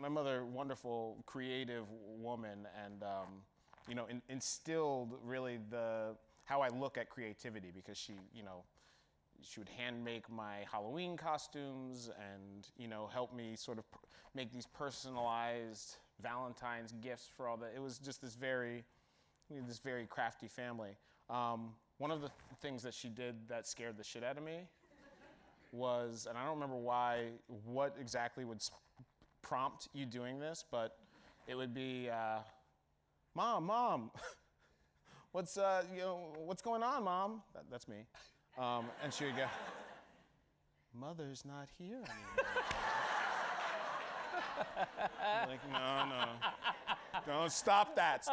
my mother, wonderful, creative woman, and instilled really how I look at creativity, because she would hand make my Halloween costumes and help me sort of make these personalized Valentine's gifts for all the. It was just this very crafty family. One of the things that she did that scared the shit out of me was, and I don't remember what exactly would prompt you doing this, but it would be, Mom, what's going on, Mom? That's me. And she would go, Mother's not here anymore. I'm like, no. Don't stop that.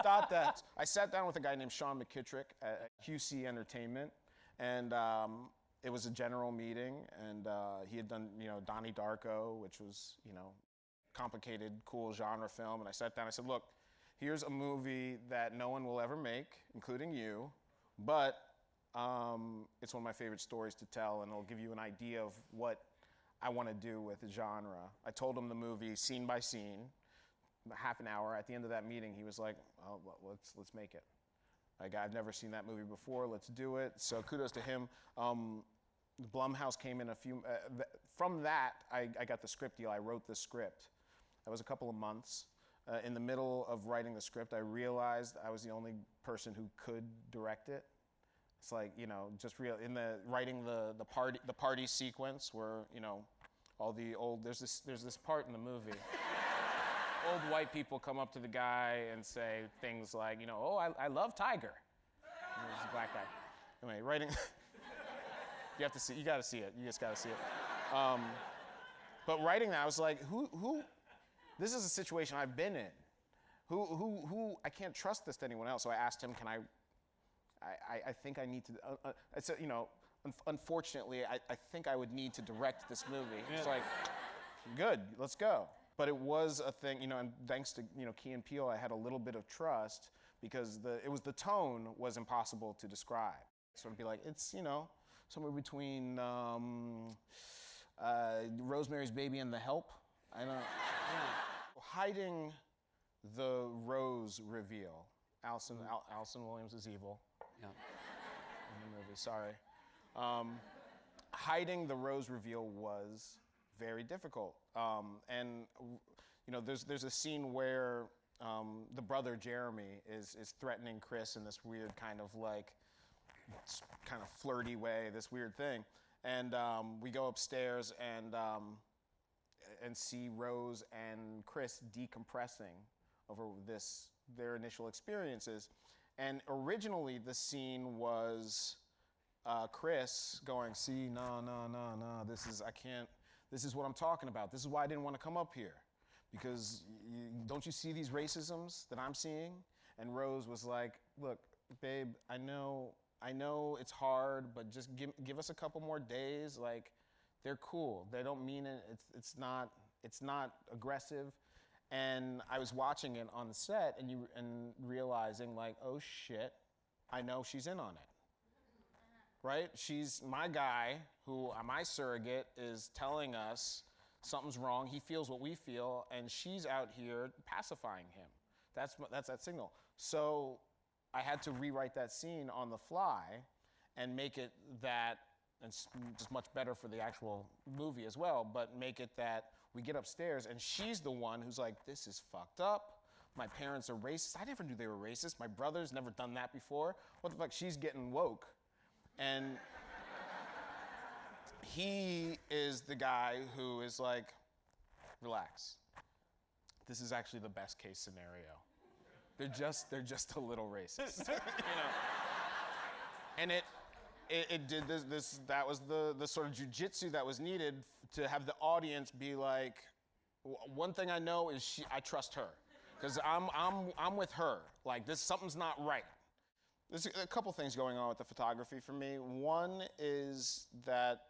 I sat down with a guy named Sean McKittrick at QC Entertainment, and it was a general meeting, and he had done, Donnie Darko, which was, complicated, cool genre film. And I sat down, I said, look, here's a movie that no one will ever make, including you, but it's one of my favorite stories to tell, and it'll give you an idea of what I want to do with the genre. I told him the movie scene by scene, half an hour. At the end of that meeting, he was like, oh, well, let's make it. Like, I've never seen that movie before, let's do it. So kudos to him. Blumhouse came in from that, I got the script deal. I wrote the script. That was a couple of months. In the middle of writing the script, I realized I was the only person who could direct it. It's like, just writing the party sequence where, all the old, there's this part in the movie. Old white people come up to the guy and say things like, oh, I love Tiger. And there's a black guy. Anyway, writing, you gotta see it. You just gotta see it. But writing that, I was like, who, this is a situation I've been in. Who, I can't trust this to anyone else. So I asked him, I think I need to, I said, unfortunately, I think I would need to direct this movie. Yeah. It's like, good, let's go. But it was a thing, and thanks to, Key and Peele, I had a little bit of trust, because the tone was impossible to describe. Sort of be like, it's, somewhere between Rosemary's Baby and The Help. I don't know. Yeah. Hiding the rose reveal. Alison Williams is evil. Yeah. In the movie, sorry. Hiding the rose reveal was very difficult. And there's a scene where the brother Jeremy is threatening Chris in this weird kind of flirty way, this weird thing. And we go upstairs and see Rose and Chris decompressing over their initial experiences. And originally the scene was Chris going, see, no, this is what I'm talking about. This is why I didn't want to come up here. Because don't you see these racisms that I'm seeing? And Rose was like, look, babe, I know it's hard, but just give us a couple more days. Like, they're cool. They don't mean it. It's not aggressive. And I was watching it on the set and realizing, like, oh shit, I know she's in on it. Right? She's my guy, who my surrogate, is telling us something's wrong. He feels what we feel, and she's out here pacifying him. That's that signal. So I had to rewrite that scene on the fly and make it that, and just much better for the actual movie as well, but make it that we get upstairs and she's the one who's like, this is fucked up. My parents are racist. I never knew they were racist. My brother's never done that before. What the fuck? She's getting woke. And he is the guy who is like, relax. This is actually the best case scenario. They're just a little racist. And it did this, that was the sort of jujitsu that was needed to have the audience be like, one thing I know is I trust her. Because I'm with her. Like, something's not right. There's a couple things going on with the photography for me. One is that,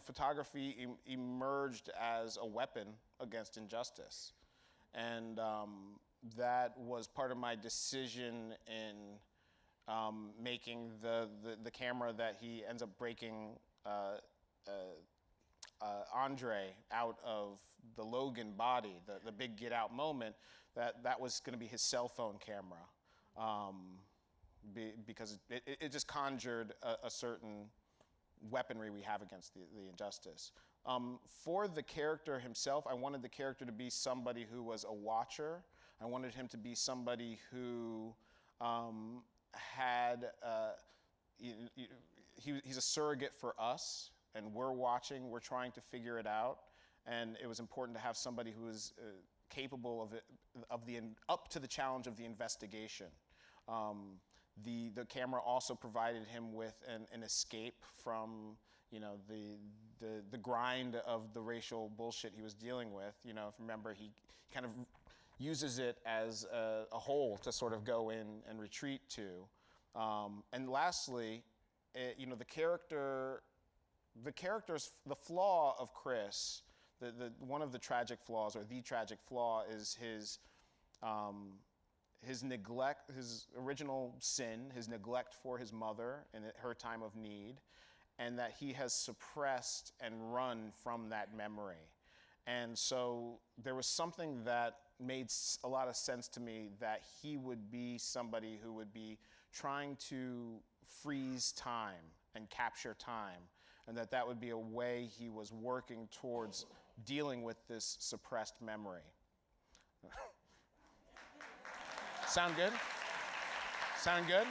photography emerged as a weapon against injustice. And that was part of my decision in making the camera that he ends up breaking Andre out of the Logan body, the big get out moment, that was going to be his cell phone camera, because it just conjured a certain weaponry we have against the injustice. For the character himself, I wanted the character to be somebody who was a watcher. I wanted him to be somebody who had, he's a surrogate for us, and we're watching, we're trying to figure it out, and it was important to have somebody who was capable of it, up to the challenge of the investigation. The camera also provided him with an escape from, the grind of the racial bullshit he was dealing with. If you remember, he kind of uses it as a hole to sort of go in and retreat to. And lastly, the flaw of Chris, one of the tragic flaws, or the tragic flaw, is his neglect, his original sin, his neglect for his mother in her time of need, and that he has suppressed and run from that memory. And so there was something that made a lot of sense to me, that he would be somebody who would be trying to freeze time and capture time, and that would be a way he was working towards dealing with this suppressed memory. Sound good? Sound good?